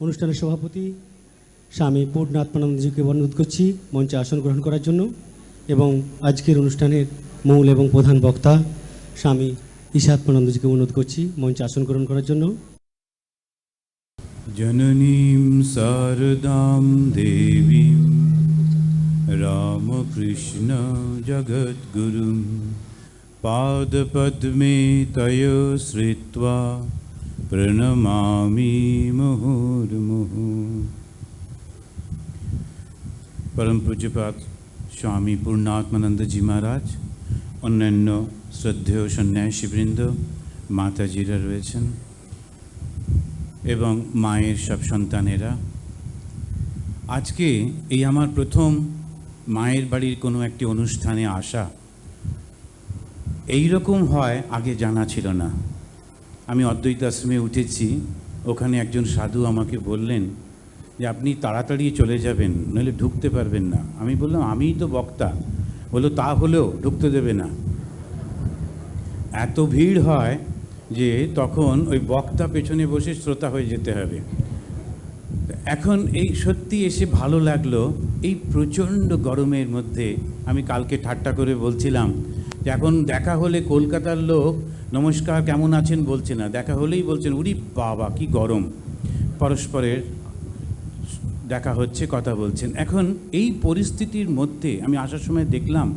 অনুষ্ঠানের সভাপতি স্বামী পূর্ণাত্মানন্দজিকে অনুরোধ করছি মঞ্চে আসন গ্রহণ করার জন্য এবং আজকের অনুষ্ঠানের মূল এবং প্রধান বক্তা স্বামী ঈশাত্মানন্দজিকে অনুরোধ করছি মঞ্চে আসন গ্রহণ করার জন্য। জননীম শারদাম দেবীম রামকৃষ্ণ জগদ্গুরুম পাদপদ্মে তয় শ্রিত্বা প্রণমামি মুহুর্মুহু। परम पूज्यपाद स्वामी पूर्णात्मानंद जी महाराज, अन्यान्य श्रद्धेय सन्यासीबृंद, माताजीरा रयेछेन एवं मायेर सब सन्तानेरा, आज के ये आमार प्रथम मायेर बाड़ीर कोनो एकटी अनुष्ठाने आसा। एई रकम हय आगे जाना छिलो ना। आमी अद्वैत आश्रमे उठेছি, ओखाने एकजन साधु आमाके बोललेन যে আপনি তাড়াতাড়ি চলে যাবেন, নইলে ঢুকতে পারবেন না। আমি বললাম আমিই তো বক্তা। বললো তা হলেও ঢুকতে দেবে না। এত ভিড় হয় যে তখন ওই বক্তা পেছনে বসে শ্রোতা হয়ে যেতে হবে। এখন এই সত্যি এসে ভালো লাগলো। এই প্রচণ্ড গরমের মধ্যে আমি কালকে ঠাট্টা করে বলছিলাম যে এখন দেখা হলে কলকাতার লোক নমস্কার কেমন আছেন বলছে না, দেখা হলেই বলছেন উরি বাবা কি গরম। পরস্পরের দেখা হচ্ছে, কথা বলছেন। এখন এই পরিস্থিতির মধ্যে আমি আসার সময় দেখলাম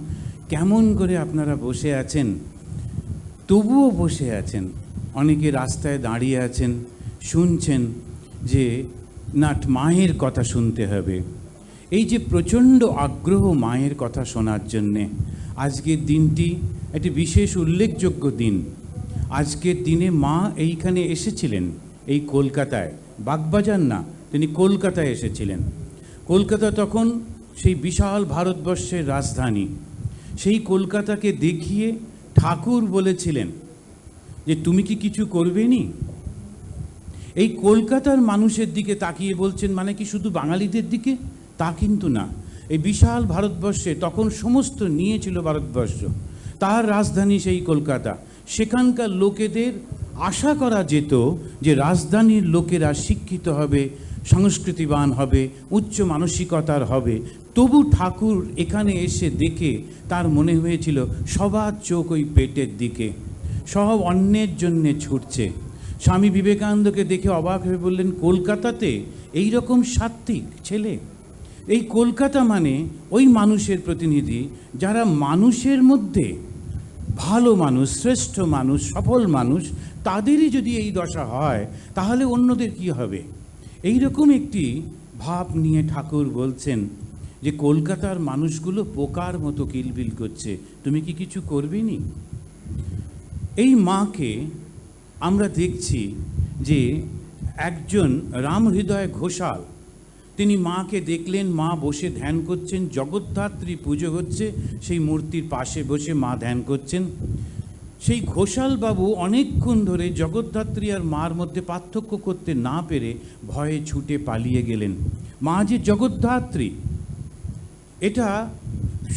কেমন করে আপনারা বসে আছেন, তবুও বসে আছেন। অনেকে রাস্তায় দাঁড়িয়ে আছেন, শুনছেন যে না মায়ের কথা শুনতে হবে। এই যে প্রচণ্ড আগ্রহ মায়ের কথা শোনার জন্যে, আজকের দিনটি একটি বিশেষ উল্লেখযোগ্য দিন। আজকের দিনে মা এইখানে এসেছিলেন, এই কলকাতায়, বাগবাজার না, তিনি কলকাতায় এসেছিলেন। কলকাতা তখন সেই বিশাল ভারতবর্ষের রাজধানী। সেই কলকাতাকে দেখিয়ে ঠাকুর বলেছিলেন যে তুমি কি কিছু করবে নি। এই কলকাতার মানুষের দিকে তাকিয়ে বলছেন, মানে কি শুধু বাঙালিদের দিকে? তা কিন্তু না। এই বিশাল ভারতবর্ষে তখন সমস্ত নিয়েছিল ভারতবর্ষ, তার রাজধানী সেই কলকাতা। সেখানকার লোকেদের আশা করা যেত যে রাজধানীর লোকেরা শিক্ষিত হবে, সংস্কৃতিবান হবে, উচ্চ মানসিকতার হবে। তবু ঠাকুর এখানে এসে দেখে তার মনে হয়েছিল সবার চোখ ওই পেটের দিকে, সব অন্যের জন্যে ছুটছে। স্বামী বিবেকানন্দকে দেখে অবাক হয়ে বললেন, কলকাতাতে এই রকম সাত্ত্বিক ছেলে? এই কলকাতা মানে ওই মানুষের প্রতিনিধি যারা মানুষের মধ্যে ভালো মানুষ, শ্রেষ্ঠ মানুষ, সফল মানুষ, তাদেরই যদি এই দশা হয় তাহলে অন্যদের কি হবে? এই রকম একটি ভাব নিয়ে ঠাকুর বলছেন যে কলকাতার মানুষগুলো পোকার মতো কিলবিল করছে, তুমি কি কিছু করবে নি? এই মাকে আমরা দেখছি যে একজন রামহৃদয় ঘোষাল, তিনি মাকে দেখলেন, মা বসে ধ্যান করছেন, জগদ্ধাত্রী পুজো হচ্ছে, সেই মূর্তির পাশে বসে মা ধ্যান করছেন। সেই ঘোষাল বাবু অনেকক্ষণ ধরে জগদ্ধাত্রী আর মার মধ্যে পার্থক্য করতে না পেরে ভয়ে ছুটে পালিয়ে গেলেন। মা যে জগদ্ধাত্রী এটা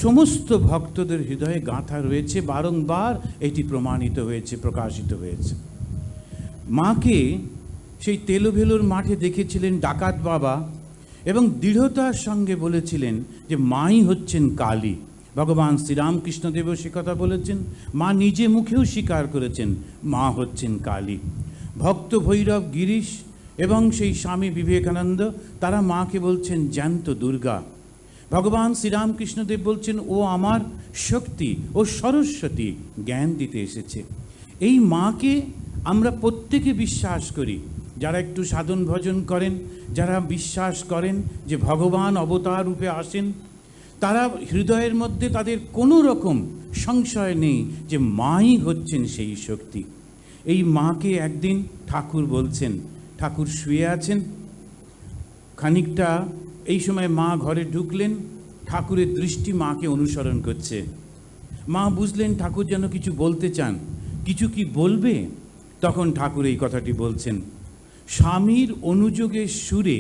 সমস্ত ভক্তদের হৃদয়ে গাঁথা রয়েছে, বারংবার এটি প্রমাণিত হয়েছে, প্রকাশিত হয়েছে। মাকে সেই তেলোভেলোর মাঠে দেখেছিলেন ডাকাত বাবা এবং দৃঢ়তার সঙ্গে বলেছিলেন যে মাই হচ্ছেন কালী। ভগবান শ্রীরামকৃষ্ণদেবও সে কথা বলেছেন, মা নিজে মুখেও স্বীকার করেছেন মা হচ্ছেন কালী। ভক্ত ভৈরব গিরিশ এবং সেই স্বামী বিবেকানন্দ তারা মাকে বলছেন জ্যান্ত দুর্গা। ভগবান শ্রীরামকৃষ্ণদেব বলছেন ও আমার শক্তি, ও সরস্বতী, জ্ঞান দিতে এসেছে। এই মাকে আমরা প্রত্যেকে বিশ্বাস করি, যারা একটু সাধন ভজন করেন, যারা বিশ্বাস করেন যে ভগবান অবতার রূপে আসেন, তারা হৃদয়ের মধ্যে তাদের কোনো রকম সংশয় নেই যে মাই হচ্ছেন সেই শক্তি। এই মাকে একদিন ঠাকুর বলছেন, ঠাকুর শুয়ে আছেন, খানিকটা এই সময় মা ঘরে ঢুকলেন, ঠাকুরের দৃষ্টি মাকে অনুসরণ করছে। মা বুঝলেন ঠাকুর যেন কিছু বলতে চান, কিছু কি বলবে? তখন ঠাকুর এই কথাটি বলছেন, স্বামীর অনুযোগের সুরে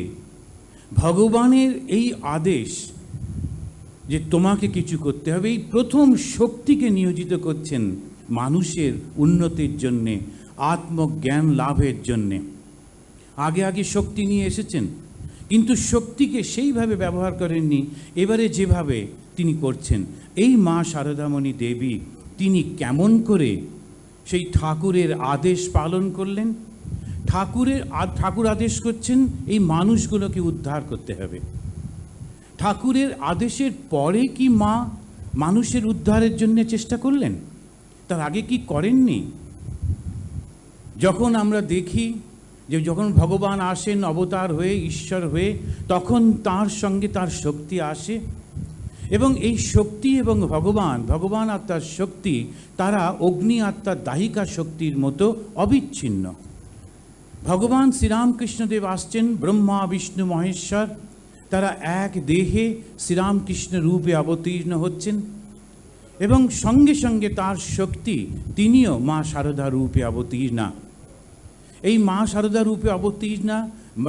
ভগবানের এই আদেশ যে তোমাকে কিছু করতে হবে, এই প্রথম শক্তিকে নিয়োজিত করছেন মানুষের উন্নতির জন্যে, আত্মজ্ঞান লাভের জন্যে। আগে আগে শক্তি নিয়ে এসেছেন, কিন্তু শক্তিকে সেইভাবে ব্যবহার করেননি এবারে যেভাবে তিনি করছেন। এই মা শারদামণি দেবী তিনি কেমন করে সেই ঠাকুরের আদেশ পালন করলেন। ঠাকুর আদেশ করছেন এই মানুষগুলোকে উদ্ধার করতে হবে। ঠাকুরের আদেশের পরে কি মা মানুষের উদ্ধারের জন্য চেষ্টা করলেন? তার আগে কি করেননি? যখন আমরা দেখি যে যখন ভগবান আসেন অবতার হয়ে, ঈশ্বর হয়ে, তখন তার সঙ্গে তার শক্তি আসে, এবং এই শক্তি এবং ভগবান আত্মার শক্তি তারা অগ্নি আত্মার দাহিকা শক্তির মতো অবিচ্ছিন্ন। ভগবান শ্রীরামকৃষ্ণদেব আসছেন, ব্রহ্মা বিষ্ণু মহেশ্বর তারা এক দেহে শ্রীরামকৃষ্ণ রূপে অবতীর্ণ হচ্ছেন, এবং সঙ্গে সঙ্গে তার শক্তি তিনিও মা শারদা রূপে অবতীর্ণা। এই মা শারদা রূপে অবতীর্ণা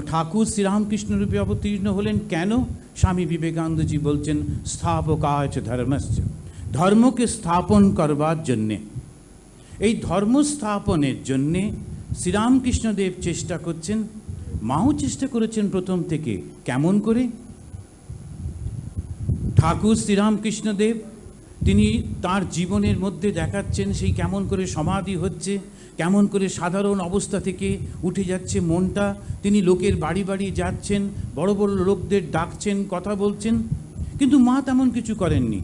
ঠাকুর শ্রীরামকৃষ্ণ রূপে অবতীর্ণ হলেন কেন? স্বামী বিবেকানন্দজি বলছেন স্থাপকায় চ ধর্মস্য, ধর্মকে স্থাপন করবার জন্যে। এই ধর্ম স্থাপনের জন্যে শ্রীরামকৃষ্ণদেব চেষ্টা করছেন, মাও চেষ্টা করেছেন প্রথম থেকে। কেমন করে? ঠাকুর শ্রীরামকৃষ্ণদেব তিনি তার জীবনের মধ্যে দেখাচ্ছেন সেই কেমন করে সমাধি হচ্ছে, কেমন করে সাধারণ অবস্থা থেকে উঠে যাচ্ছে মনটা। তিনি লোকের বাড়ি বাড়ি যাচ্ছেন, বড় বড় লোকদের ডাকছেন, কথা বলছেন, কিন্তু মা তেমন কিছু করেননি।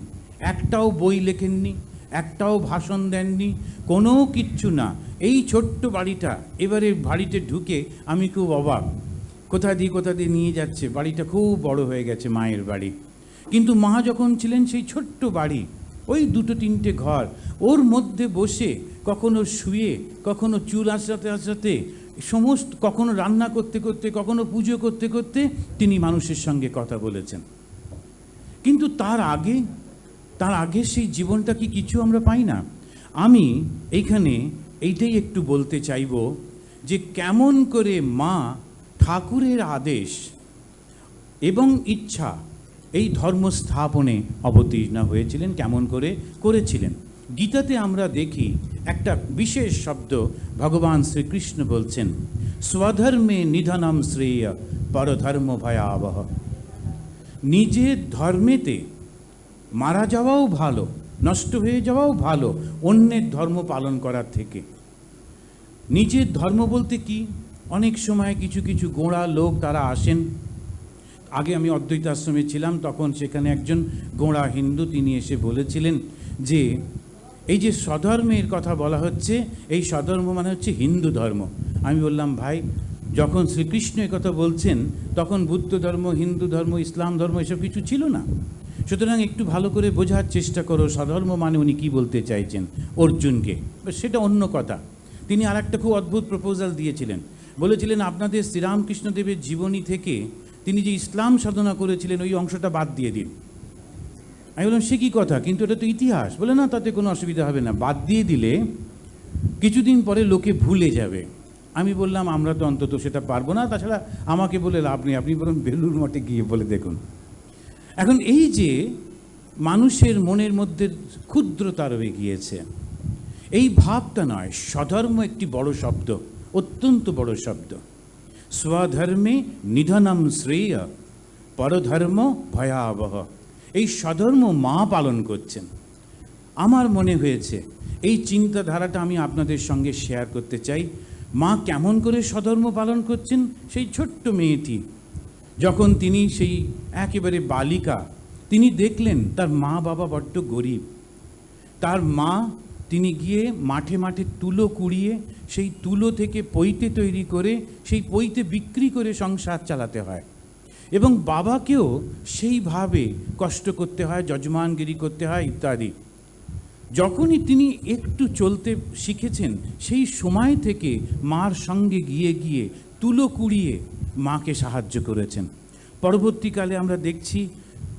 একটাও বই লেখেননি, একটাও ভাষণ দেননি, কোনো কিচ্ছু না। এই ছোট্ট বাড়িটা, এবারে বাড়িতে ঢুকে আমি খুব অবাক, কোথা দিয়ে নিয়ে যাচ্ছে। বাড়িটা খুব বড় হয়ে গেছে মায়ের বাড়ি, কিন্তু মা যখন ছিলেন সেই ছোট্ট বাড়ি, ওই দুটো তিনটে ঘর, ওর মধ্যে বসে কখনো শুয়ে, কখনো চুল আঁচড়াতে সমস্ত, কখনো রান্না করতে করতে, কখনো পুজো করতে করতে তিনি মানুষের সঙ্গে কথা বলেছেন। কিন্তু তার আগে সেই জীবনটা কি কিছু আমরা পাই না? আমি এইখানে এইটাই একটু বলতে চাইব যে কেমন করে মা ঠাকুরের আদেশ এবং ইচ্ছা এই ধর্ম স্থাপনে অবতীর্ণ হয়েছিলেন, কেমন করে করেছিলেন। গীতাতে আমরা দেখি একটা বিশেষ শব্দ ভগবান শ্রীকৃষ্ণ বলছেন, স্বধর্মে নিধনম শ্রেয় পরধর্ম ভয়াবহ। নিজের ধর্মেতে মারা যাওয়াও ভালো, নষ্ট হয়ে যাওয়াও ভালো অন্যের ধর্ম পালন করার থেকে। নিজের ধর্ম বলতে কি? অনেক সময় কিছু কিছু গোঁড়া লোক তারা আসেন। আগে আমি অদ্বৈত আশ্রমে ছিলাম, তখন সেখানে একজন গোঁড়া হিন্দু তিনি এসে বলেছিলেন যে এই যে স্বধর্মের কথা বলা হচ্ছে, এই স্বধর্ম মানে হচ্ছে হিন্দু ধর্ম। আমি বললাম, ভাই, যখন শ্রীকৃষ্ণ কথা বলছেন তখন বুদ্ধ ধর্ম, হিন্দু ধর্ম, ইসলাম ধর্ম এসব কিছু ছিল না। সুতরাং একটু ভালো করে বোঝার চেষ্টা করো স্বধর্ম মানে উনি কী বলতে চাইছেন অর্জুনকে। সেটা অন্য কথা। তিনি আর একটা খুব অদ্ভুত প্রপোজাল দিয়েছিলেন, বলেছিলেন আপনাদের শ্রীরামকৃষ্ণদেবের জীবনী থেকে তিনি যে ইসলাম সাধনা করেছিলেন ওই অংশটা বাদ দিয়ে দিন। আমি বললাম, সে কী কথা? কিন্তু এটা তো ইতিহাস। বলে না, তাতে কোনো অসুবিধা হবে না, বাদ দিয়ে দিলে কিছুদিন পরে লোকে ভুলে যাবে। আমি বললাম, আমরা তো অন্তত সেটা পারবো না, তাছাড়া আমাকে বলে লাভ নেই, আপনি বরং বেলুড় মঠে গিয়ে বলে দেখুন। এখন এই যে মানুষের মনের মধ্যে ক্ষুদ্রতা রয়ে গিয়েছে, এই ভাবটা নয়। স্বধর্ম একটি বড় শব্দ, অত্যন্ত বড় শব্দ। স্বধর্মে নিধনম শ্রেয় পরধর্ম ভয়াবহ। এই স্বধর্ম মা পালন করছেন। আমার মনে হয়েছে এই চিন্তাধারাটা আমি আপনাদের সঙ্গে শেয়ার করতে চাই। মা কেমন করে স্বধর্ম পালন করছেন। সেই ছোট্ট মেয়েটি যখন তিনি সেই একেবারে বালিকা, তিনি দেখলেন তার মা বাবা বড্ড গরিব। তার মা, তিনি গিয়ে মাঠে মাঠে তুলো কুড়িয়ে সেই তুলো থেকে পৈতে তৈরি করে সেই পৈতে বিক্রি করে সংসার চালাতে হয়, এবং বাবাকেও সেইভাবে কষ্ট করতে হয়, যজমানগিরি করতে হয় ইত্যাদি। যখনই তিনি একটু চলতে শিখেছেন সেই সময় থেকে মার সঙ্গে গিয়ে গিয়ে তুলো কুড়িয়ে মাকে সাহায্য করেছেন। পরবর্তীকালে আমরা দেখছি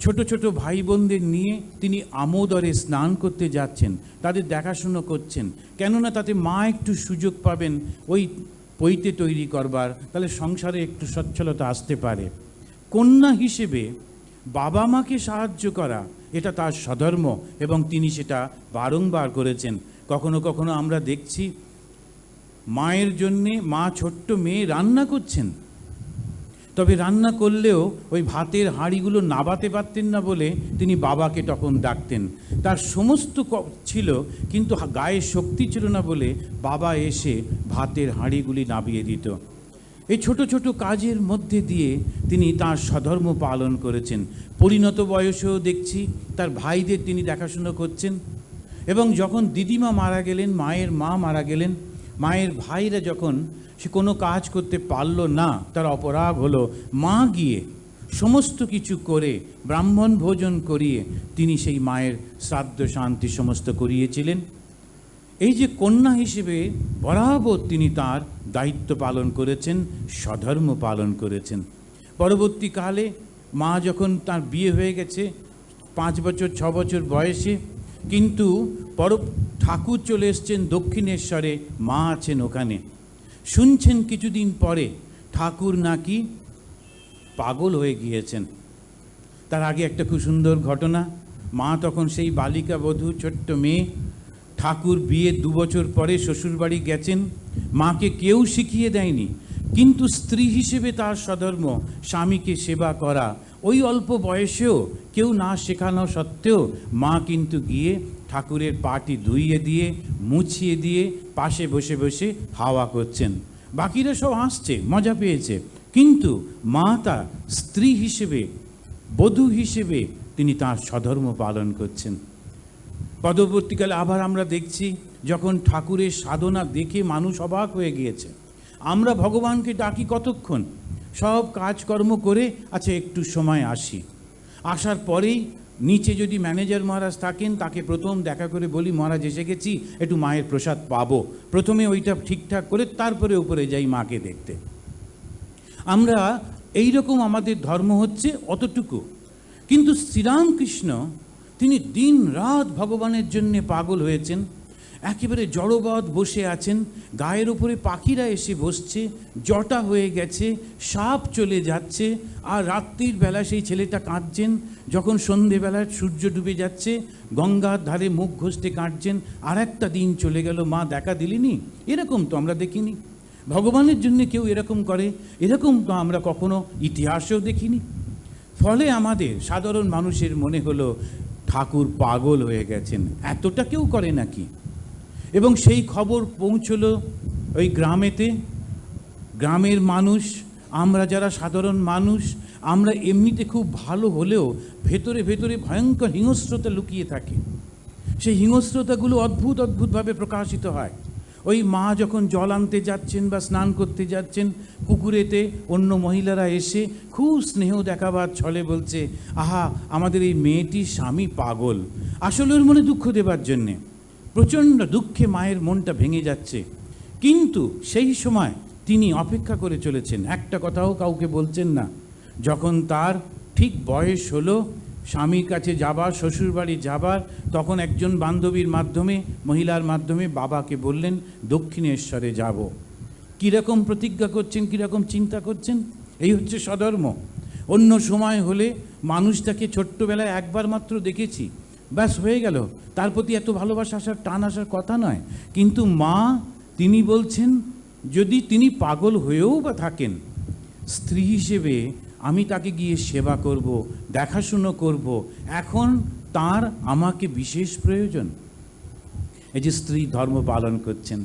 ছোট ছোট ভাই বোনদের নিয়ে তিনি আমোদরে স্নান করতে যাচ্ছেন, তাদের দেখাশুনো করছেন, কেননা তাতে মা একটু সুযোগ পাবেন ওই পৈতে তৈরি করবার, তাহলে সংসারে একটু সচ্ছলতা আসতে পারে। কন্যা হিসেবে বাবা মাকে সাহায্য করা এটা তার স্বধর্ম, এবং তিনি সেটা বারংবার করেছেন। কখনো কখনো আমরা দেখছি মায়ের জন্যে মা ছোট্ট মেয়ে রান্না করছেন, তবে রান্না করলেও ওই ভাতের হাঁড়িগুলো নাবাতে পারতেন না বলে তিনি বাবাকে তখন ডাকতেন। তার সমস্ত ছিল, কিন্তু গায়ে শক্তি ছিল না বলে বাবা এসে ভাতের হাঁড়িগুলি নাবিয়ে দিত। এই ছোট ছোট কাজের মধ্যে দিয়ে তিনি তার স্বধর্ম পালন করেছেন। পরিণত বয়সেও দেখছি তার ভাইদের তিনি দেখাশুনো করছেন। এবং যখন দিদিমা মারা গেলেন, মায়ের মা মারা গেলেন, মায়ের ভাইরা যখন সে কোনো কাজ করতে পারল না, তার অপরাগ হলো, মা গিয়ে সমস্ত কিছু করে ব্রাহ্মণ ভোজন করিয়ে তিনি সেই মায়ের শ্রাদ্ধ শান্তি সমস্ত করিয়েছিলেন। এই যে কন্যা হিসেবে বরাবর তিনি তার দায়িত্ব পালন করেছেন, স্বধর্ম পালন করেছেন। পরবর্তীকালে মা যখন তার বিয়ে হয়ে গেছে 5 বছর 6 বছর বয়সে, কিন্তু ঠাকুর চলে এসছেন দক্ষিণেশ্বরে, মা আছেন ওখানে। শুনছেন কিছুদিন পরে ঠাকুর নাকি পাগল হয়ে গিয়েছেন। তার আগে একটা খুব সুন্দর ঘটনা, মা তখন সেই বালিকা বধূ, ছোট্ট মেয়ে। ঠাকুর বিয়ে 2 বছর পরে শ্বশুরবাড়ি গেছেন, মাকে কেউ শিখিয়ে দেয়নি, কিন্তু স্ত্রী হিসেবে তার স্বধর্ম স্বামীকে সেবা করা, ওই অল্প বয়সেও কেউ না শেখানো সত্ত্বেও মা কিন্তু গিয়ে ঠাকুরের পাটি ধুইয়ে দিয়ে মুছিয়ে দিয়ে পাশে বসে বসে হাওয়া করছেন। বাকিরা সব হাসছে, মজা পেয়েছে, কিন্তু মা তার স্ত্রী হিসেবে, বধূ হিসেবে তিনি তার স্বধর্ম পালন করছেন। পরবর্তীকালে আবার আমরা দেখছি, যখন ঠাকুরের সাধনা দেখে মানুষ অবাক হয়ে গিয়েছে। আমরা ভগবানকে ডাকি কতক্ষণ, সব কাজকর্ম করে আচ্ছা একটু সময় আসি, আসার পরেই নিচে যদি ম্যানেজার মহারাজ থাকেন তাকে প্রথম দেখা করে বলি, মহারাজ এসে গেছি, একটু মায়ের প্রসাদ পাবো। প্রথমে ওইটা ঠিকঠাক করে তারপরে উপরে যাই মাকে দেখতে। আমরা এই রকম আমাদের ধর্ম হচ্ছে অতটুকু। কিন্তু শ্রীরামকৃষ্ণ তিনি দিন রাত ভগবানের জন্যে পাগল হয়েছেন। একেবারে জড়বৎ বসে আছেন, গায়ের উপরে পাখিরা এসে বসছে, জটা হয়ে গেছে, সাপ চলে যাচ্ছে, আর রাত্রির বেলা সেই ছেলেটা কাঁদছেন। যখন সন্ধেবেলায় সূর্য ডুবে যাচ্ছে, গঙ্গার ধারে মুখ ঘষতে কাঁদছেন, আর একটা দিন চলে গেল, মা দেখা দিলিনি। এরকম তো আমরা দেখিনি। ভগবানের জন্য কেউ এরকম করে, এরকম তো আমরা কখনো ইতিহাসেও দেখিনি। ফলে আমাদের সাধারণ মানুষের মনে হলো ঠাকুর পাগল হয়ে গেছেন, এতটা কেউ করে নাকি। এবং সেই খবর পৌঁছলো ওই গ্রামেতে। গ্রামের মানুষ, আমরা যারা সাধারণ মানুষ, আমরা এমনিতে খুব ভালো হলেও ভেতরে ভেতরে ভয়ঙ্কর হিংস্রতা লুকিয়ে থাকে। সেই হিংস্রতাগুলো অদ্ভুত অদ্ভুতভাবে প্রকাশিত হয়। ওই মা যখন জল আনতে যাচ্ছেন বা স্নান করতে যাচ্ছেন, পুকুরেতে অন্য মহিলারা এসে খুব স্নেহ দেখাবার ছলে বলছে, আহা আমাদের এই মেয়েটির স্বামী পাগল। আসলে ওর মনে দুঃখ দেবার জন্যে, প্রচণ্ড দুঃখে মায়ের মনটা ভেঙে যাচ্ছে। কিন্তু সেই সময় তিনি অপেক্ষা করে চলেছেন, একটা কথাও কাউকে বলছেন না। যখন তার ঠিক বয়স হলো স্বামীর কাছে যাবার, শ্বশুরবাড়ি যাবার, তখন একজন বান্ধবীর মাধ্যমে, মহিলার মাধ্যমে বাবাকে বললেন দক্ষিণেশ্বরে যাব। কীরকম প্রতিজ্ঞা করছেন, কীরকম চিন্তা করছেন, এই হচ্ছে স্বধর্ম। অন্য সময় হলে মানুষটাকে ছোট্টবেলায় একবার মাত্র দেখেছি, ব্যাস হয়ে গেল, তার প্রতি এত ভালোবাসা আসার, টান আসার কথা নয়। কিন্তু মা তিনি বলছেন, যদি তিনি পাগল হয়েও বা থাকেন, স্ত্রী হিসেবে আমি তাকে গিয়ে সেবা করব, দেখাশুনো করব, এখন তার আমাকে বিশেষ প্রয়োজন। এই যে স্ত্রী ধর্ম পালন করছেন,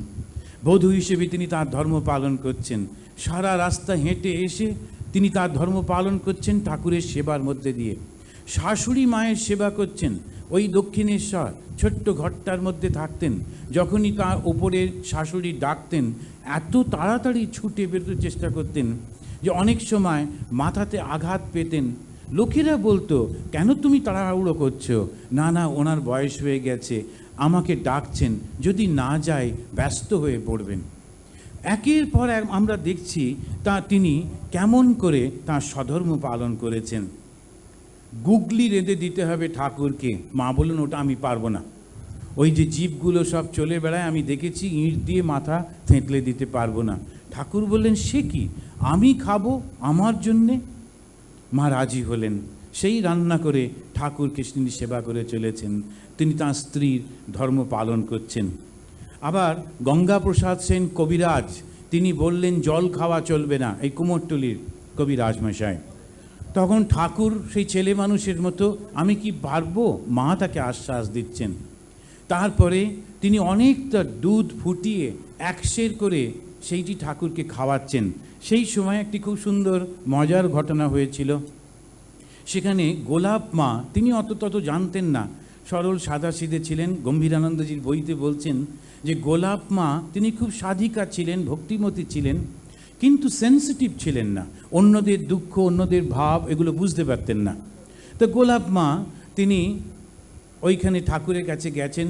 বধূ হিসেবে তিনি তার ধর্ম পালন করছেন, সারা রাস্তা হেঁটে এসে তিনি তার ধর্ম পালন করছেন ঠাকুরের সেবার মধ্যে দিয়ে। শাশুড়ি মায়ের সেবা করছেন, ওই দক্ষিণেশ্বর ছোট্ট ঘরটার মধ্যে থাকতেন। যখনই তার ওপরে শাশুড়ি ডাকতেন, এত তাড়াতাড়ি ছুটে বেরোতে চেষ্টা করতেন যে অনেক সময় মাথাতে আঘাত পেতেন। লোকেরা বলতো, কেন তুমি তাড়াহুড়ো করছো? না না, ওনার বয়স হয়ে গেছে, আমাকে ডাকছেন, যদি না যায় ব্যস্ত হয়ে পড়বেন। একের পর এক আমরা দেখছি তিনি কেমন করে তার স্বধর্ম পালন করেছেন। গুগলি রেঁধে দিতে হবে ঠাকুরকে, মা বললেন ওটা আমি পারবো না। ওই যে জীবগুলো সব চলে বেড়ায়, আমি দেখেছি, ইঁট দিয়ে মাথা থেঁতলে দিতে পারবো না। ঠাকুর বললেন, সে কি, আমি খাবো আমার জন্যে? মা রাজি হলেন, সেই রান্না করে ঠাকুরকে তিনি সেবা করে চলেছেন। তিনি তাঁর স্ত্রীর ধর্ম পালন করছেন। আবার গঙ্গাপ্রসাদ সেন কবিরাজ তিনি বললেন জল খাওয়া চলবে না, এই কুমোরটুলির কবি রাজমশাই। তখন ঠাকুর সেই ছেলে মানুষের মতো আমি কি পারবো, মা তাকে আশ্বাস দিচ্ছেন। তারপরে তিনি অনেকটা দুধ ফুটিয়ে একশের করে সেইটি ঠাকুরকে খাওয়াচ্ছেন। সেই সময় একটি খুব সুন্দর মজার ঘটনা হয়েছিল। সেখানে গোলাপ মা, তিনি অত তত জানতেন না, সরল সাদাসিধে ছিলেন। গম্ভীরানন্দজির বইতে বলছেন যে গোলাপ মা তিনি খুব সাধিকা ছিলেন, ভক্তিমতী ছিলেন, কিন্তু সেন্সিটিভ ছিলেন না, অন্যদের দুঃখ অন্যদের ভাব এগুলো বুঝতে পারতেন না। তো গোলাপ মা তিনি ওইখানে ঠাকুরের কাছে গেছেন।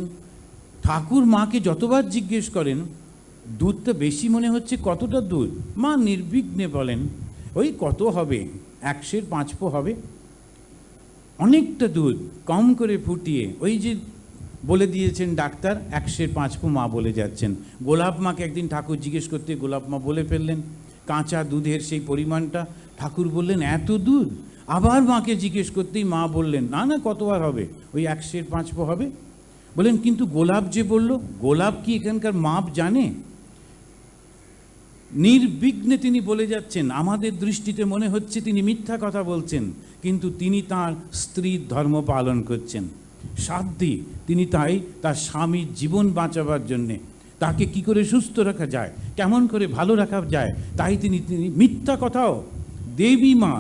ঠাকুর মাকে যতবার জিজ্ঞেস করেন দুধটা বেশি মনে হচ্ছে, কতটা দুধ? মা নির্বিঘ্নে বলেন ওই কত হবে, 105 পো হবে। অনেকটা দুধ কম করে ফুটিয়ে ওই যে বলে দিয়েছেন ডাক্তার 105 পো মা বলে যাচ্ছেন। গোলাপ মাকে একদিন ঠাকুর জিজ্ঞেস করতে গোলাপ মা বলে ফেললেন কাঁচা দুধের সেই পরিমাণটা। ঠাকুর বললেন এত দুধ? আবার মাকে জিজ্ঞেস করতেই মা বললেন না না, কতবার হবে, ওই 105 পো হবে। বলেন কিন্তু গোলাপ যে বলল, গোলাপ কি এখানকার মাপ জানে? নির্বিঘ্নে তিনি বলে যাচ্ছেন। আমাদের দৃষ্টিতে মনে হচ্ছে তিনি মিথ্যা কথা বলছেন, কিন্তু তিনি তার স্ত্রীর ধর্ম পালন করছেন। সাধ্যি তিনি তাই তার স্বামীর জীবন বাঁচাবার জন্যে, তাকে কি করে সুস্থ রাখা যায়, কেমন করে ভালো রাখা যায়, তাই তিনি মিথ্যা কথাও দেবী মা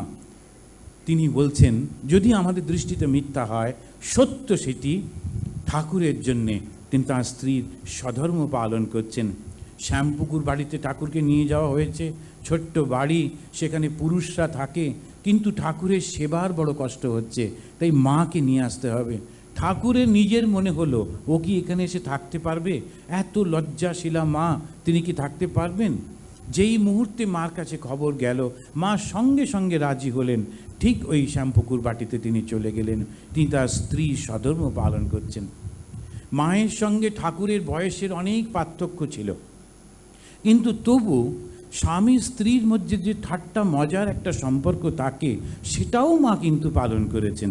তিনি বলছেন। যদি আমাদের দৃষ্টিতে মিথ্যা হয়, সত্য সেটি ঠাকুরের জন্যে তিনি তার স্ত্রীর স্বধর্ম পালন করছেন। শ্যামপুকুর বাড়িতে ঠাকুরকে নিয়ে যাওয়া হয়েছে, ছোট্ট বাড়ি, সেখানে পুরুষরা থাকে, কিন্তু ঠাকুরের সেবার বড় কষ্ট হচ্ছে, তাই মাকে নিয়ে আসতে হবে। ঠাকুরের নিজের মনে হলো ও কি এখানে এসে থাকতে পারবে? এত লজ্জাশীলা মা, তিনি কি থাকতে পারবেন? যেই মুহূর্তে মার কাছে খবর গেল, মা সঙ্গে সঙ্গে রাজি হলেন। ঠিক ওই শ্যামপুকুর বাটিতে তিনি চলে গেলেন। তিনি তার স্ত্রী স্বধর্ম পালন করছেন। মায়ের সঙ্গে ঠাকুরের বয়সের অনেক পার্থক্য ছিল, কিন্তু তবু স্বামী স্ত্রীর মধ্যে যে ঠাট্টা মজার একটা সম্পর্ক থাকে, সেটাও মা কিন্তু পালন করেছেন।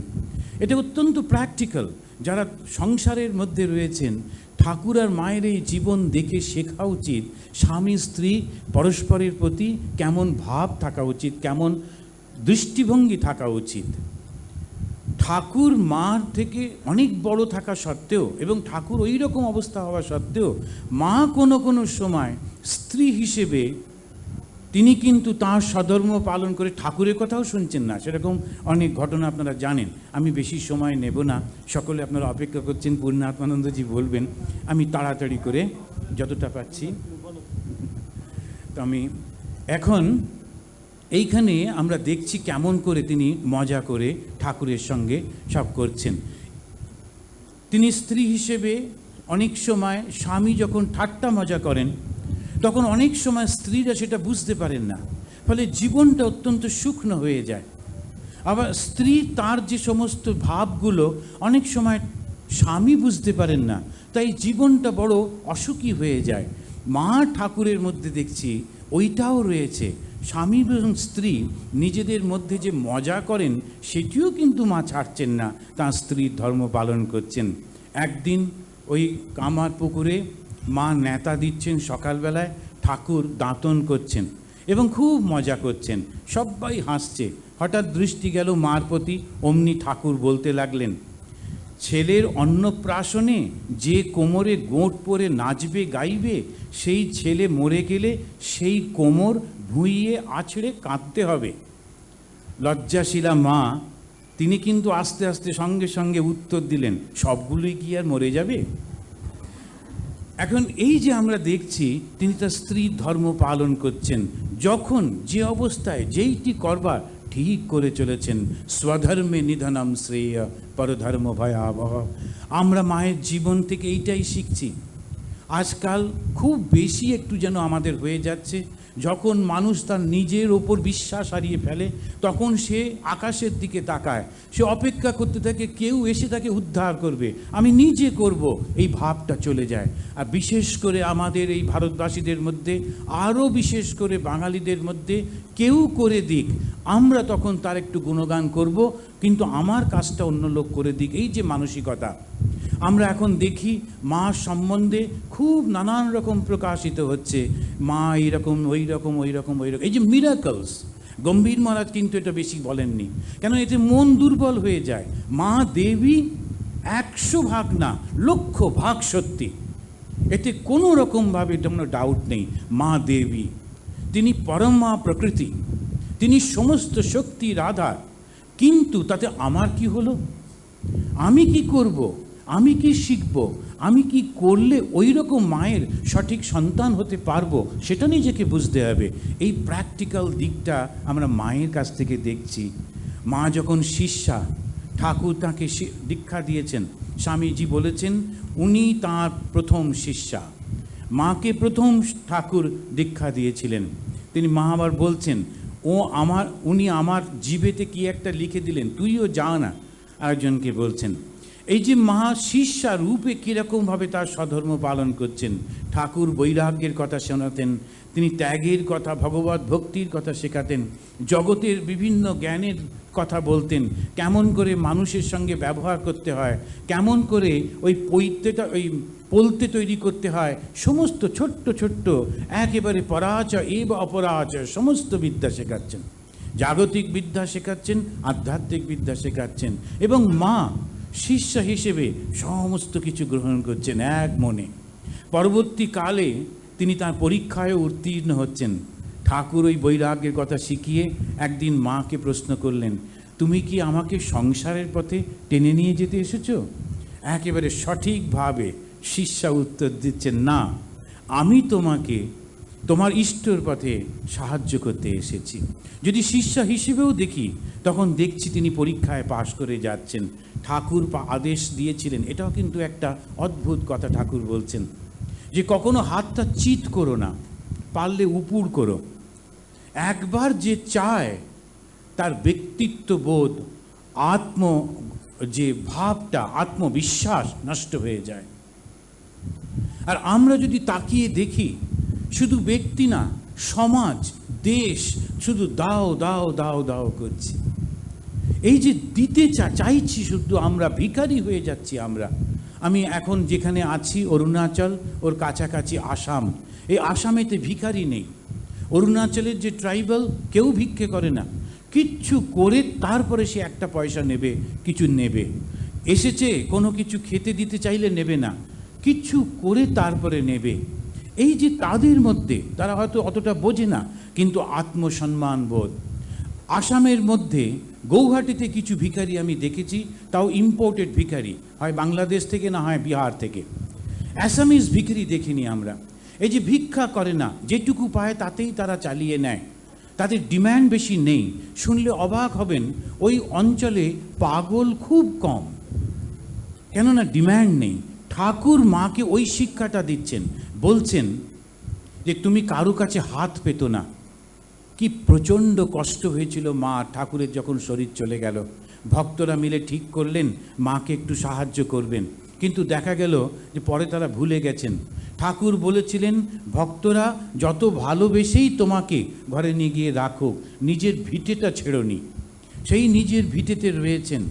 এটা অত্যন্ত প্র্যাকটিক্যাল। যারা সংসারের মধ্যে রয়েছেন, ঠাকুর আর মায়ের এই জীবন দেখে শেখা উচিত স্বামী স্ত্রী পরস্পরের প্রতি কেমন ভাব থাকা উচিত, কেমন দৃষ্টিভঙ্গি থাকা উচিত। ঠাকুর মার থেকে অনেক বড় থাকা সত্ত্বেও এবং ঠাকুর ওই রকম অবস্থা হওয়া সত্ত্বেও মা কোনো কোনো সময় স্ত্রী হিসেবে তিনি কিন্তু তাঁর স্বধর্ম পালন করে ঠাকুরের কথাও শুনছেন না। সেরকম অনেক ঘটনা আপনারা জানেন, আমি বেশি সময় নেব না। সকলে আপনারা অপেক্ষা করছেন, পূর্ণাত্মানন্দজি বলবেন, আমি তাড়াতাড়ি করে যতটা পাচ্ছি। তো আমি এখন এইখানে আমরা দেখছি কেমন করে তিনি মজা করে ঠাকুরের সঙ্গে সব করছেন। তিনি স্ত্রী হিসেবে অনেক সময় স্বামী যখন ঠাট্টা মজা করেন, তখন অনেক সময় স্ত্রীরা সেটা বুঝতে পারেন না, ফলে জীবনটা অত্যন্ত শুকনো হয়ে যায়। আবার স্ত্রী তার যে সমস্ত ভাবগুলো অনেক সময় স্বামী বুঝতে পারেন না, তাই জীবনটা বড় অসুখী হয়ে যায়। মা ঠাকুরের মধ্যে দেখছি ওইটাও রয়েছে। স্বামী এবং স্ত্রী নিজেদের মধ্যে যে মজা করেন, সেটিও কিন্তু মা ছাড়ছেন না, তার স্ত্রীর ধর্ম পালন করছেন। একদিন ওই কামার পুকুরে মা নেতা দিচ্ছেন সকালবেলায়, ঠাকুর দাঁতন করছেন এবং খুব মজা করছেন, সবাই হাসছে। হঠাৎ দৃষ্টি গেল মার প্রতি, অমনি ঠাকুর বলতে লাগলেন, ছেলের অন্নপ্রাশনে যে কোমরে গোঁট পরে নাচবে গাইবে, সেই ছেলে মরে গেলে সেই কোমর ভুঁইয়ে আছড়ে কাঁদতে হবে। লজ্জাশীলা মা তিনি কিন্তু আস্তে আস্তে সঙ্গে সঙ্গে উত্তর দিলেন, সবগুলোই কি আর মরে যাবে? এখন এই যে আমরা দেখছি তিনি তার স্ত্রীর ধর্ম পালন করছেন, যখন যে অবস্থায় যেইটি করবার ঠিক করে চলেছেন। স্বধর্মে নিধনম শ্রেয় পরধর্ম ভয়াবহ। আমরা মায়ের জীবন থেকে এইটাই শিখছি। আজকাল খুব বেশি একটু যেন আমাদের হয়ে যাচ্ছে, যখন মানুষ তার নিজের ওপর বিশ্বাস হারিয়ে ফেলে, তখন সে আকাশের দিকে তাকায়, সে অপেক্ষা করতে থাকে কেউ এসে তাকে উদ্ধার করবে, আমি নিজে করব, এই ভাবটা চলে যায়। আর বিশেষ করে আমাদের এই ভারতবাসীদের মধ্যে, আরও বিশেষ করে বাঙালিদের মধ্যে, কেউ করে দিক, আমরা তখন তার একটু গুণগান করব, কিন্তু আমার কাজটা অন্য লোক করে দিক, এই যে মানসিকতা। আমরা এখন দেখি মা সম্বন্ধে খুব নানান রকম প্রকাশিত হচ্ছে, মা এইরকম ওই রকম ওই রকম ওই রকম, এই যে মিরাকলস, গম্ভীর মহারাজ কিন্তু এটা বেশি বলেননি, কেন এতে মন দুর্বল হয়ে যায়। মা দেবী 100 ভাগ না, 1,00,000 ভাগ সত্যি, এতে কোনো রকমভাবে কোনো ডাউট নেই। মা দেবী, তিনি পরমা প্রকৃতি, তিনি সমস্ত শক্তির আধার। কিন্তু তাতে আমার কি হলো? আমি কি করব? আমি কি শিখব? আমি কি করলে ওই রকম মায়ের সঠিক সন্তান হতে পারবো? সেটা নিজেকে বুঝতে হবে। এই প্র্যাকটিক্যাল দিকটা আমরা মায়ের কাছ থেকে দেখছি। মা যখন শিষ্যা, ঠাকুর তাকে দীক্ষা দিয়েছেন, স্বামীজি বলেছেন উনি তাঁর প্রথম শিষ্যা। মাকে প্রথম ঠাকুর দীক্ষা দিয়েছিলেন। তিনি মা আবার বলছেন উনি আমার জিভেতে কি একটা লিখে দিলেন, তুইও যা না, আরেকজনকে বলছেন। এই যে মা শিষ্যা রূপে কীরকমভাবে তার স্বধর্ম পালন করছেন। ঠাকুর বৈরাগ্যের কথা শোনাতেন, তিনি ত্যাগের কথা, ভগবত ভক্তির কথা শেখাতেন, জগতের বিভিন্ন জ্ঞানের কথা বলতেন, কেমন করে মানুষের সঙ্গে ব্যবহার করতে হয়, কেমন করে ওই পোলতে তৈরি করতে হয়, সমস্ত ছোট্ট ছোট্ট একেবারে পরাজয় বা অপরাজয় সমস্ত বিদ্যা শেখাচ্ছেন। জাগতিক বিদ্যা শেখাচ্ছেন, আধ্যাত্মিক বিদ্যা শেখাচ্ছেন, এবং মা শিষ্যা হিসেবে সমস্ত কিছু গ্রহণ করছেন এক মনে। পরবর্তীকালে তিনি তার পরীক্ষায় উত্তীর্ণ হচ্ছেন। ঠাকুর ওই বৈরাগ্যের কথা শিখিয়ে একদিন মাকে প্রশ্ন করলেন, তুমি কি আমাকে সংসারের পথে টেনে নিয়ে যেতে এসেছো? একেবারে সঠিকভাবে শিষ্যা উত্তর দিচ্ছেন, না, আমি তোমাকে তোমার ইষ্টর পথে সাহায্য করতে এসেছি। যদি শিষ্যা হিসেবেও দেখি, তখন দেখছি তিনি পরীক্ষায় পাশ করে যাচ্ছেন। ঠাকুর আদেশ দিয়েছিলেন, এটাও কিন্তু একটা অদ্ভুত কথা ঠাকুর বলছেন, যে কখনো হাতটা চিৎ করো না, পারলে উপুড় করো। একবার যে চায় তার ব্যক্তিত্ব বোধ, যে ভাবটা, আত্মবিশ্বাস নষ্ট হয়ে যায়। আর আমরা যদি তাকিয়ে দেখি, শুধু ব্যক্তি না, সমাজ, দেশ শুধু দাও দাও দাও দাও করছে। এই যে দিতে চাইছি, শুধু আমরা ভিখারি হয়ে যাচ্ছি। আমি এখন যেখানে আছি অরুণাচল, ওর কাছাকাছি আসাম, এই আসামেতে ভিখারি নেই। অরুণাচলের যে ট্রাইবাল, কেউ ভিক্ষে করে না, কিচ্ছু করে তারপরে সে একটা পয়সা নেবে, কিছু নেবে। এসেছে কোনো কিছু খেতে দিতে চাইলে নেবে না, কিচ্ছু করে তারপরে নেবে। এই যে তাদের মধ্যে, তারা হয়তো অতটা বোঝে না, কিন্তু আত্মসম্মান বোধ। আসামের মধ্যে গৌহাটিতে কিছু ভিখারি আমি দেখেছি, তাও ইম্পোর্টেড ভিখারি, হয় বাংলাদেশ থেকে, না হয় বিহার থেকে। অ্যাসামিজ ভিখারি দেখিনি আমরা। এই যে ভিক্ষা করে না, যেটুকু পায় তাতেই তারা চালিয়ে নেয়, তাদের ডিম্যান্ড বেশি নেই। শুনলে অবাক হবেন, ওই অঞ্চলে পাগল খুব কম, কেননা ডিম্যান্ড নেই। ঠাকুর মাকে ওই শিক্ষাটা দিচ্ছেন, বলছেন যে তুমি কারো কাছে হাত পেতো না। কি প্রচণ্ড কষ্ট হয়েছিল মা ঠাকুরের যখন শরীর চলে গেল। ভক্তরা মিলে ঠিক করলেন মাকে একটু সাহায্য করবেন, কিন্তু দেখা গেল যে পরে তারা ভুলে গেছেন। ঠাকুর বলেছিলেন, ভক্তরা যত ভালোবেসেই তোমাকে ঘরে নিয়ে গিয়ে রাখো, নিজের ভিটেটা ছেড়োনি। সেই নিজের ভিটেতে রয়েছেন,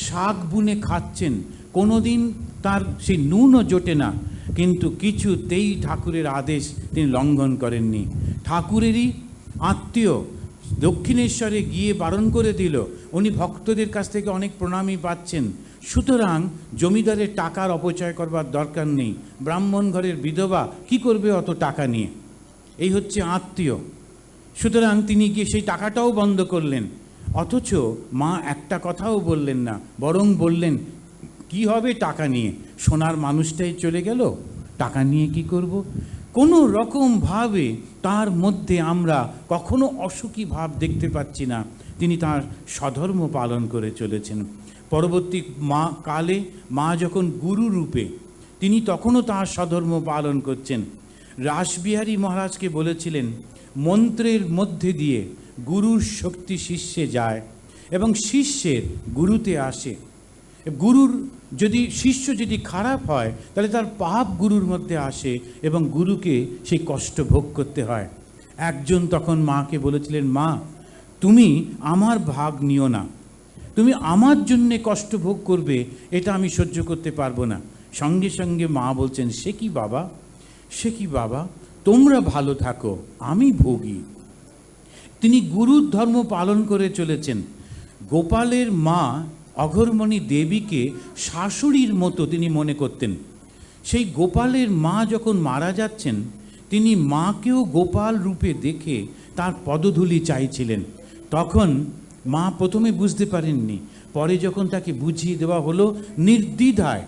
শাক বুনে খাচ্ছেন, কোনোদিন তার সেই নুনও জোটে না, কিন্তু কিছুতেই ঠাকুরের আদেশ তিনি লঙ্ঘন করেননি। ঠাকুরেরই আত্মীয় দক্ষিণেশ্বরে গিয়ে বারণ করে দিল, উনি ভক্তদের কাছ থেকে অনেক প্রণামী পাচ্ছেন, সুতরাং জমিদারের টাকার অপচয় করবার দরকার নেই। ব্রাহ্মণ ঘরের বিধবা কি করবে অত টাকা নিয়ে? এই হচ্ছে আত্মীয়। সুতরাং তিনি গিয়ে সেই টাকাটাও বন্ধ করলেন। অথচ মা একটা কথাও বললেন না, বরং বললেন, কি হবে টাকা নিয়ে? সোনার মানুষটাই চলে গেল, টাকা নিয়ে কি করব? কোনো রকমভাবে তার মধ্যে আমরা কখনো অসুখী ভাব দেখতে পাচ্ছি না। তিনি তার স্বধর্ম পালন করে চলেছেন। পরবর্তী কালে মা যখন গুরু রূপে, তিনি তখনও তার স্বধর্ম পালন করছেন। রাসবিহারী মহারাজকে বলেছিলেন, মন্ত্রের মধ্যে দিয়ে গুরুর শক্তি শিষ্যে যায় এবং শিষ্যের গুরুতে আসে। গুরুর শিষ্য যদি খারাপ হয়, তাহলে তার পাপ গুরুর মধ্যে আসে এবং গুরুকে সেই কষ্ট ভোগ করতে হয়। একজন তখন মাকে বলেছিলেন, মা তুমি আমার ভাগ নিও না, তুমি আমার জন্যে কষ্ট ভোগ করবে, এটা আমি সহ্য করতে পারবো না। সঙ্গে সঙ্গে মা বলছেন, সে কি বাবা, সে কি বাবা, তোমরা ভালো থাকো, আমি ভোগী। তিনি গুরুর ধর্ম পালন করে চলেছেন। গোপালের মা অঘোরমণি দেবীকে শাশুড়ির মতো তিনি মনে করতেন। সেই গোপালের মা যখন মারা যাচ্ছেন, তিনি মাকেও গোপাল রূপে দেখে তার পদধূলি চাইছিলেন। তখন মা প্রথমে বুঝতে পারেননি, পরে যখন তাকে বুঝিয়ে দেওয়া হলো, নির্দ্বিধায়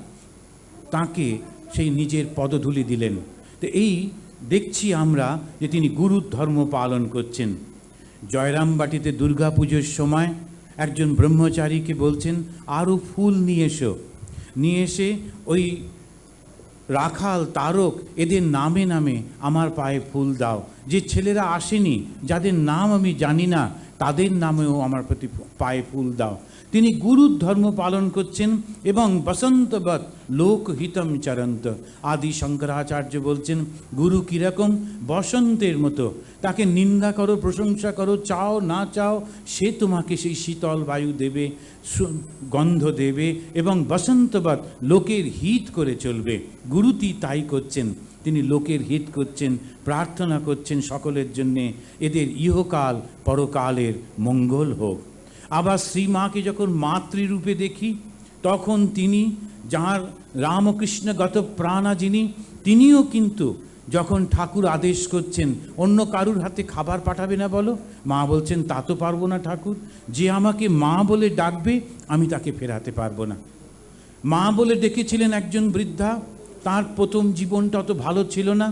তাকে সেই নিজের পদধূলি দিলেন। তো এই দেখছি আমরা যে তিনি গুরুর ধর্ম পালন করছেন। জয়রামবাটিতে দুর্গা পুজোর সময় একজন ব্রহ্মচারীকে বলছেন, আরও ফুল নিয়ে এসো। নিয়ে এসে ওই রাখাল, তারক, এদের নামে নামে আমার পায়ে ফুল দাও। যে ছেলেরা আসেনি, যাদের নাম আমি জানি না, তাদের নামেও আমার প্রতি পায়ে ফুল দাও। তিনি গুরুর ধর্ম পালন করছেন এবং বসন্তবৎ লোকহিতম চরন্ত। আদি শঙ্করাচার্য বলছেন, গুরু কীরকম? বসন্তের মতো। তাকে নিন্দা করো, প্রশংসা করো, চাও না চাও, সে তোমাকে সেই শীতল বায়ু দেবে, গন্ধ দেবে এবং বসন্তবৎ লোকের হিত করে চলবে। গুরুটি তাই করছেন, তিনি লোকের হিত করছেন, প্রার্থনা করছেন সকলের জন্যে, এদের ইহকাল পরকালের মঙ্গল হোক। আবার শ্রীমাকে যখন মাতৃরূপে দেখি, তখন তিনি, যাঁর রামকৃষ্ণগত প্রাণা যিনি, তিনিও কিন্তু যখন ঠাকুর আদেশ করছেন অন্য কারুর হাতে খাবার পাঠাবে না বলো, মা বলছেন তা তো পারবো না ঠাকুর, যে আমাকে মা বলে ডাকবে আমি তাকে ফেরাতে পারবো না। মা বলে ডেকেছিলেন একজন বৃদ্ধা, তার প্রথম জীবনটা অত ভালো ছিল না।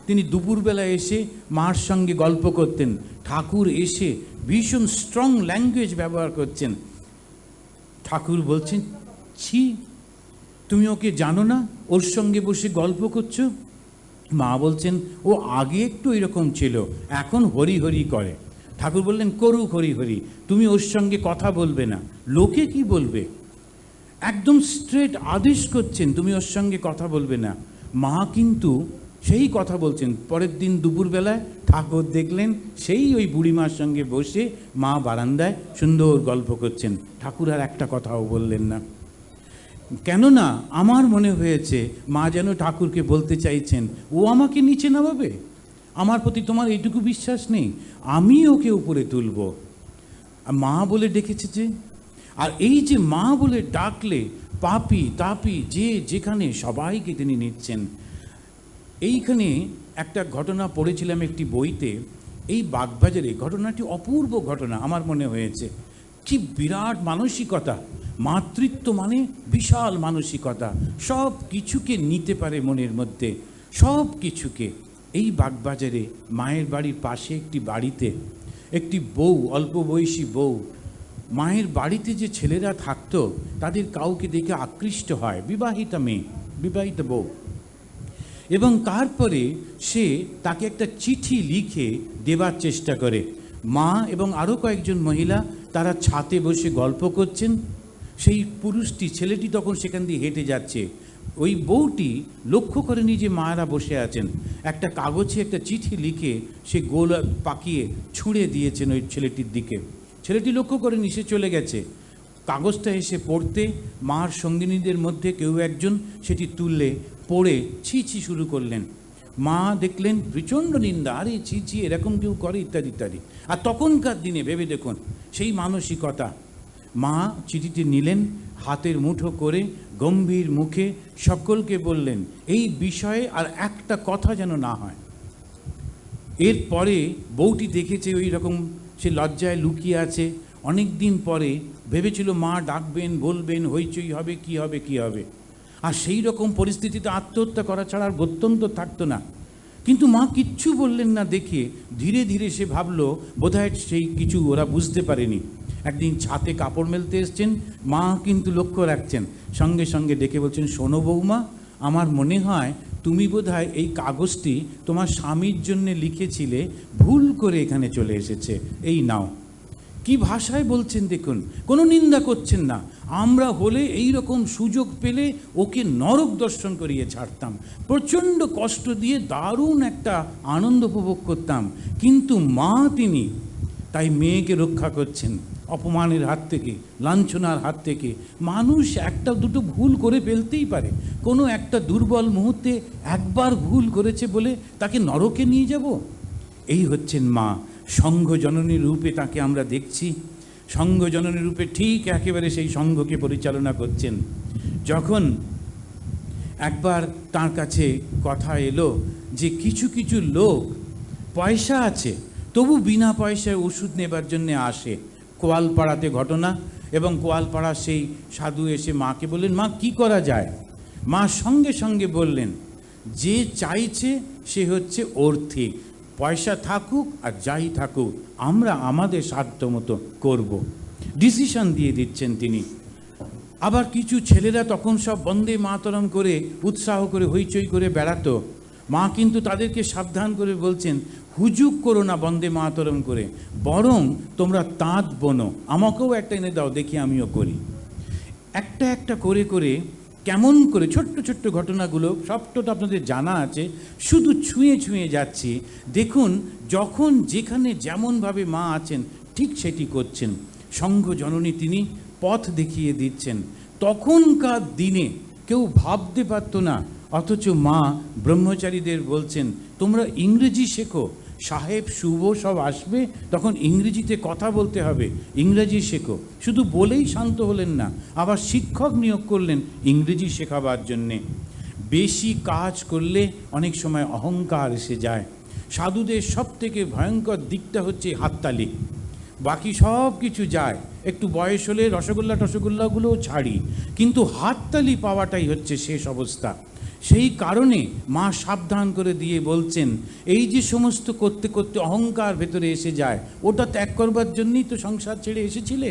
তিনি দুপুরবেলা এসে মার সঙ্গে গল্প করতেন। ঠাকুর এসে ভীষণ স্ট্রং ল্যাঙ্গুয়েজ ব্যবহার করছেন। ঠাকুর বলছেন, ছি, তুমি ওকে জানো না? ওর সঙ্গে বসে গল্প করছো? মা বলছেন, ও আগে একটু এরকম ছিল, এখন হরি হরি করে। ঠাকুর বললেন, করুক হরি হরি, তুমি ওর সঙ্গে কথা বলবে না, লোকে কি বলবে? একদম স্ট্রেট আদেশ করছেন, তুমি ওর সঙ্গে কথা বলবে না। মা কিন্তু সেই কথা বলছেন। পরের দিন দুপুরবেলায় ঠাকুর দেখলেন সেই ওই বুড়িমার সঙ্গে বসে মা বারান্দায় সুন্দর গল্প করছেন। ঠাকুর আর একটা কথাও বললেন না। কেননা আমার মনে হয়েছে মা যেন ঠাকুরকে বলতে চাইছেন, ও আমাকে নিচে নামাবে, আমার প্রতি তোমার এইটুকু বিশ্বাস নেই, আমি ওকে উপরে তুলব। মা বলে ডেকেছে যে, আর এই যে মা বলে ডাকলে পাপি তাপি যে যেখানে সবাইকে তিনি নিচ্ছেন। এইখানে একটা ঘটনা পড়েছিলাম একটি বইতে, এই বাগবাজারে। ঘটনাটি অপূর্ব ঘটনা আমার মনে হয়েছে। কি বিরাট মানসিকতা! মাতৃত্ব মানে বিশাল মানসিকতা, সব কিছুকে নিতে পারে মনের মধ্যে, সব কিছুকে। এই বাগবাজারে মায়ের বাড়ির পাশে একটি বাড়িতে একটি বউ, অল্প বয়সী বউ, মায়ের বাড়িতে যে ছেলেরা থাকতো তাদের কাউকে দেখে আকৃষ্ট হয়, বিবাহিতা মেয়ে, বিবাহিত বউ। এবং তারপরে সে তাকে একটা চিঠি লিখে দেবার চেষ্টা করে। মা এবং আরও কয়েকজন মহিলা তারা ছাদে বসে গল্প করছেন। সেই পুরুষটি, ছেলেটি তখন সেখান দিয়ে হেঁটে যাচ্ছে। ওই বউটি লক্ষ্য করেনি যে মায়েরা বসে আছেন। একটা কাগজে একটা চিঠি লিখে সে গোল পাকিয়ে ছুঁড়ে দিয়েছেন ওই ছেলেটির দিকে। ছেলেটি লক্ষ্য করেনি, সে চলে গেছে। কাগজটা এসে পড়তে মার সঙ্গিনীদের মধ্যে কেউ একজন সেটি তুললে পড়ে ছি ছি শুরু করলেন। মা দেখলেন প্রচণ্ড নিন্দা, আরে ছি ছি, এরকম কেউ করে, ইত্যাদি ইত্যাদি। আর তখনকার দিনে ভেবে দেখুন সেই মানসিকতা। মা চিঠিটি নিলেন, হাতের মুঠো করে গম্ভীর মুখে সকলকে বললেন, এই বিষয়ে আর একটা কথা যেন না হয়। এরপরে বউটি দেখেছে ওই রকম সে লজ্জায় লুকিয়ে আছে। অনেক দিন পরে ভেবেছিল মা ডাকবেন, বলবেন, হইচই হবে, কি হবে কি হবে। আর সেই রকম পরিস্থিতিতে আত্মহত্যা করা ছাড়া আর গত্যন্তর থাকতো না। কিন্তু মা কিচ্ছু বললেন না দেখে ধীরে ধীরে সে ভাবলো বোধহয় সেই কিছু ওরা বুঝতে পারেনি। একদিন ছাতে কাপড় মেলতে এসছেন, মা কিন্তু লক্ষ্য রাখছেন, সঙ্গে সঙ্গে ডেকে বলছেন, শোনো বৌমা, আমার মনে হয় তুমি বোধহয় এই কাগজটি তোমার স্বামীর জন্য লিখেছিলে, ভুল করে এখানে চলে এসেছে, এই নাও। কি ভাষায় বলছেন দেখুন, কোনো নিন্দা করছেন না। আমরা হলে এই রকম সুযোগ পেলে ওকে নরক দর্শন করিয়ে ছাড়তাম, প্রচণ্ড কষ্ট দিয়ে দারুণ একটা আনন্দ উপভোগ করতাম। কিন্তু মা তিনি তাই মেয়েকে রক্ষা করছেন অপমানের হাত থেকে, লাঞ্ছনার হাত থেকে। মানুষ একটা দুটো ভুল করে ফেলতেই পারে, কোনো একটা দুর্বল মুহূর্তে একবার ভুল করেছে বলে তাকে নরকে নিয়ে যাব? এই হচ্ছেন মা। সংঘ জননী রূপে তাকে আমরা দেখছি। সংঘ জননী রূপে ঠিক একেবারে সেই সংঘকে পরিচালনা করছেন। যখন একবার তার কাছে কথা এলো যে কিছু কিছু লোক পয়সা আছে তবু বিনা পয়সায় ওষুধ নেবার জন্যে আসে, কোয়ালপাড়াতে ঘটনা, এবং কোয়ালপাড়া সেই সাধু এসে মাকে বললেন, মা কি করা যায়? মা সঙ্গে সঙ্গে বললেন, যে চাইছে সে হচ্ছে অর্থিক, পয়সা থাকুক আর যাই থাকুক আমরা আমাদের সাধ্য মতো করবো, ডিসিশন দিয়ে দিচ্ছেন তিনি। আবার কিছু ছেলেরা তখন সব বন্দে মাতরম করে উৎসাহ করে হইচই করে বেড়াতো। মা কিন্তু তাদেরকে সাবধান করে বলছেন, হুজুগ করো না বন্দে মাতরম করে, বরং তোমরা তাঁত বোনো, আমাকেও একটা এনে দাও দেখি আমিও করি। একটা একটা করে করে কেমন করে ছোট্ট ছোট্ট ঘটনাগুলো সবটা তো আপনাদের জানা আছে, শুধু ছুঁয়ে ছুঁয়ে যাচ্ছি। দেখুন যখন যেখানে যেমনভাবে মা আছেন ঠিক সেটি করছেন। সংঘ জননী তিনি পথ দেখিয়ে দিচ্ছেন। তখনকার দিনে কেউ ভাবতে পারতো না, অথচ মা ব্রহ্মচারীদের বলছেন তোমরা ইংরেজি শেখো, সাহেব শুভ সব আসবে, তখন ইংরেজিতে কথা বলতে হবে, ইংরেজি শেখো। শুধু বলেই শান্ত হলেন না, আবার শিক্ষক নিয়োগ করলেন ইংরেজি শেখাবার জন্যে। বেশি কাজ করলে অনেক সময় অহংকার এসে যায়। সাধুদের সব থেকে ভয়ঙ্কর দিকটা হচ্ছে হাততালি, বাকি সব কিছু যায়, একটু বয়স হলে রসগোল্লাগুলোও ছাড়ি, কিন্তু হাততালি পাওয়াটাই হচ্ছে শেষ অবস্থা। সেই কারণে মা সাবধান করে দিয়ে বলছেন, এই যে সমস্ত করতে করতে অহংকার ভেতরে এসে যায়, ওটা ত্যাগ করবার জন্যই তো সংসার ছেড়ে এসেছিলে।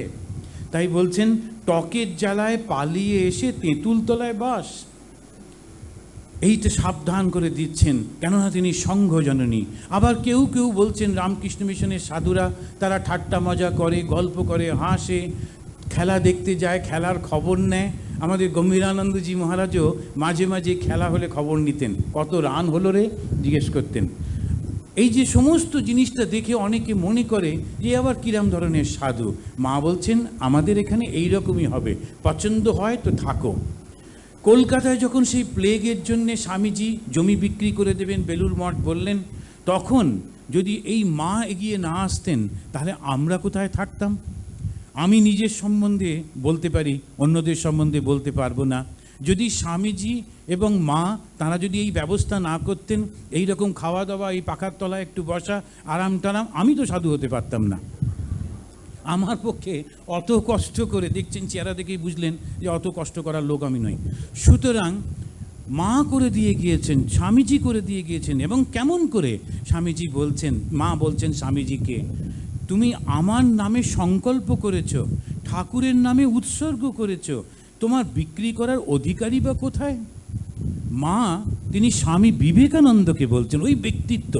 তাই বলছেন, টকের জ্বালায় পালিয়ে এসে তেঁতুল তলায় বাস। এইটা সাবধান করে দিচ্ছেন, কেননা তিনি সংঘ জননী। আবার কেউ কেউ বলছেন রামকৃষ্ণ মিশনের সাধুরা, তারা ঠাট্টা মজা করে, গল্প করে, হাসে, খেলা দেখতে যায়, খেলার খবর নেয়। আমাদের গম্ভীরানন্দজি মহারাজও মাঝে মাঝে খেলা হলে খবর নিতেন, কত রান হলো রে জিজ্ঞেস করতেন। এই যে সমস্ত জিনিসটা দেখে অনেকে মনে করে যে আবার কিরম ধরনের সাধু। মা বলছেন আমাদের এখানে এই রকমই হবে, পছন্দ হয় তো থাকো। কলকাতায় যখন সেই প্লেগের জন্যে স্বামীজি জমি বিক্রি করে দেবেন বেলুড় মঠ বললেন, তখন যদি এই মা এগিয়ে না আসতেন তাহলে আমরা কোথায় থাকতাম? আমি নিজের সম্বন্ধে বলতে পারি, অন্যদের সম্বন্ধে বলতে পারবো না। যদি স্বামীজি এবং মা তারা যদি এই ব্যবস্থা না করতেন, এই রকম খাওয়া দাওয়া, এই পাখার তলায় একটু বসা, আরাম টারাম, আমি তো সাধু হতে পারতাম না। আমার পক্ষে অত কষ্ট করে, দেখছেন চেহারা দেখেই বুঝলেন যে অত কষ্ট করার লোক আমি নই। সুতরাং মা করে দিয়ে গিয়েছেন, স্বামীজি করে দিয়ে গিয়েছেন। এবং কেমন করে স্বামীজি বলছেন, মা বলছেন স্বামীজিকে, তুমি আমার নামে সংকল্প করেছ, ঠাকুরের নামে উৎসর্গ করেছ, তোমার বিক্রি করার অধিকারই বা কোথায়? মা তিনি স্বামী বিবেকানন্দকে বলছেন, ওই ব্যক্তিত্ব,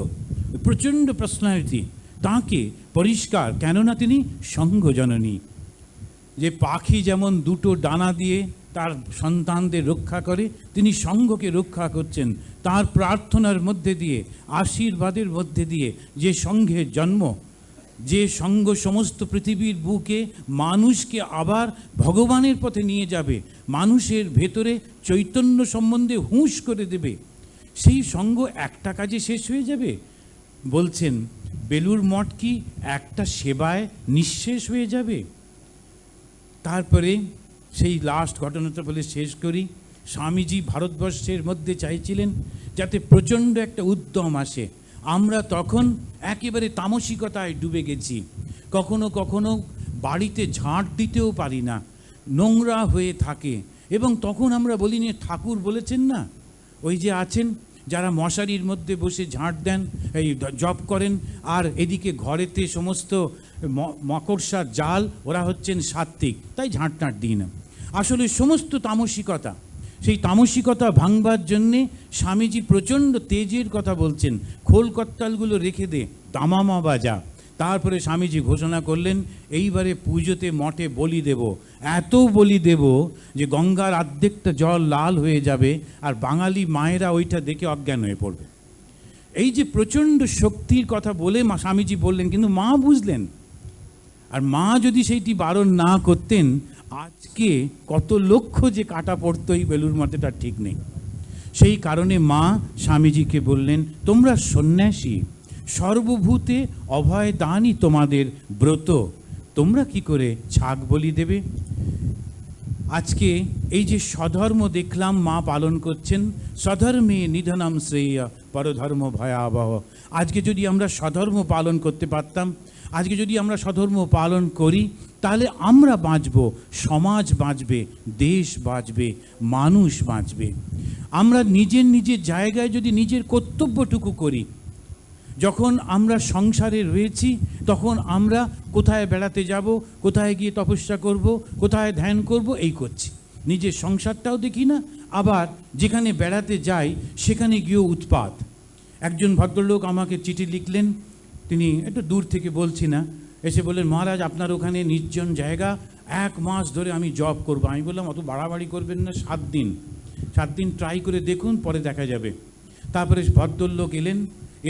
প্রচণ্ড পার্সোনালিটি, তাঁকে পরিষ্কার, কেননা তিনি সংঘ জননী। যে পাখি যেমন দুটো ডানা দিয়ে তার সন্তানদের রক্ষা করে, তিনি সংঘকে রক্ষা করছেন। তার প্রার্থনার মধ্যে দিয়ে, আশীর্বাদের মধ্যে দিয়ে যে সংঘের জন্ম, যে সংঘ সমস্ত পৃথিবীর বুকে মানুষকে আবার ভগবানের পথে নিয়ে যাবে, মানুষের ভেতরে চৈতন্য সম্বন্ধে হুঁশ করে দেবে, সেই সংঘ একটা কাজে শেষ হয়ে যাবে? বলছেন বেলুড় মঠ কি একটা সেবায় নিঃশেষ হয়ে যাবে? তারপরে সেই লাস্ট ঘটনাটা বলে শেষ করি। স্বামীজি ভারতবর্ষের মধ্যে চাইছিলেন যাতে প্রচণ্ড একটা উদ্যম আসে। আমরা তখন একেবারে তামসিকতায় ডুবে গেছি, কখনো কখনো বাড়িতে ঝাঁট দিতেও পারি না, নোংরা হয়ে থাকে। এবং তখন আমরা বলিনি, ঠাকুর বলেছেন না, ওই যে আছেন যারা মশারির মধ্যে বসে ঝাঁট দেন, এই জপ করেন, আর এদিকে ঘরেতে সমস্ত মাকড়সার জাল, ওরা হচ্ছেন সাত্ত্বিক, তাই ঝাঁট টাঁট দিই না। আসলে সমস্ত তামসিকতা, সেই তামসিকতা ভাঙবার জন্যে স্বামীজি প্রচণ্ড তেজের কথা বলছেন, খোল কত্তালগুলো রেখে দে, তামামা বাজা। তারপরে স্বামীজি ঘোষণা করলেন, এইবারে পুজোতে মঠে বলি দেব, এত বলি দেব যে গঙ্গার অর্ধেকটা জল লাল হয়ে যাবে, আর বাঙালি মায়েরা ওইটা দেখে অজ্ঞান হয়ে পড়বে। এই যে প্রচণ্ড শক্তির কথা বলে স্বামীজি বললেন, কিন্তু মা বুঝলেন। আর মা যদি সেইটি বারণ না করতেন, আজকে কত লক্ষ যে কাটা পড়তো এই বেলুড় মঠে তার ঠিক নেই। সেই কারণে মা স্বামীজিকে বললেন, তোমরা সন্ন্যাসী, সর্বভূতে অভয় দানই তোমাদের ব্রত, তোমরা কি করে ছাগ বলি দেবে? আজকে এই যে স্বধর্ম দেখলাম মা পালন করছেন, স্বধর্মে নিধনম শ্রেয় পরধর্ম ভয়াবহ। আজকে যদি আমরা স্বধর্ম পালন করতে পারতাম, আজকে যদি আমরা স্বধর্ম পালন করি, তাহলে আমরা বাঁচব, সমাজ বাঁচবে, দেশ বাঁচবে, মানুষ বাঁচবে। আমরা নিজের নিজের জায়গায় যদি নিজের কর্তব্যটুকু করি, যখন আমরা সংসারে রয়েছি তখন আমরা কোথায় বেড়াতে যাব, কোথায় গিয়ে তপস্যা করব, কোথায় ধ্যান করব, এই করছি। নিজের সংসারটাও দেখি না, আবার যেখানে বেড়াতে যাই সেখানে গিয়েও উৎপাত। একজন ভদ্রলোক আমাকে চিঠি লিখলেন, তিনি একটু দূর থেকে বলছি না, এসে বললেন, মহারাজ আপনার ওখানে নির্জন জায়গা, 1 মাস ধরে আমি জব করব। আমি বললাম, অত বাড়াবাড়ি করবেন না, 7 দিন ট্রাই করে দেখুন, পরে দেখা যাবে। তারপরে ভদ্রলোক এলেন,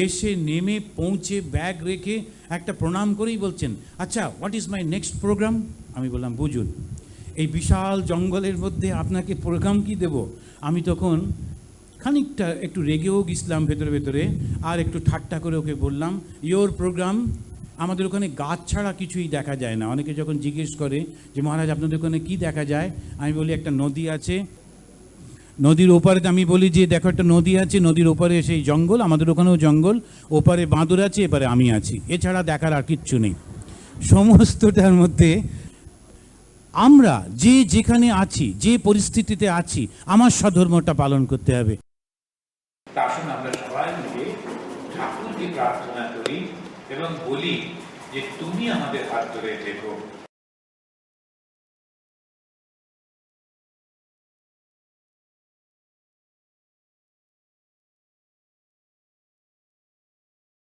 এসে নেমে পৌঁছে ব্যাগ রেখে একটা প্রণাম করেই বলছেন, আচ্ছা what is my next program? আমি বললাম, বুঝুন, এই বিশাল জঙ্গলের মধ্যে আপনাকে প্রোগ্রাম কি দেব? আমি তখন খানিকটা একটু রেগেও গেছিলাম ভেতরে ভেতরে, আর একটু ঠাট্টা করে ওকে বললাম, ইয়োর প্রোগ্রাম, আমাদের ওখানে গাছ ছাড়া কিছুই দেখা যায় না। অনেকে যখন জিজ্ঞেস করে যে মহারাজ আপনাদের ওখানে কি দেখা যায়, আমি বলি একটা নদী আছে, নদীর ওপারে, আমি বলি যে দেখো একটা নদী আছে, নদীর ওপারে সেই জঙ্গল, আমাদের ওখানেও জঙ্গল, ওপারে বাঁদর আছে, এপারে আমি আছি, এছাড়া দেখার আর কিচ্ছু নেই। সমস্তটার মধ্যে আমরা যে যেখানে আছি, যে পরিস্থিতিতে আছি, আমার স্বধর্মটা পালন করতে হবে। আসুন আমরা সবাই মিলে ঠাকুরকে প্রার্থনা করি এবং বলি যে তুমি আমাদের হাত ধরে থেকো।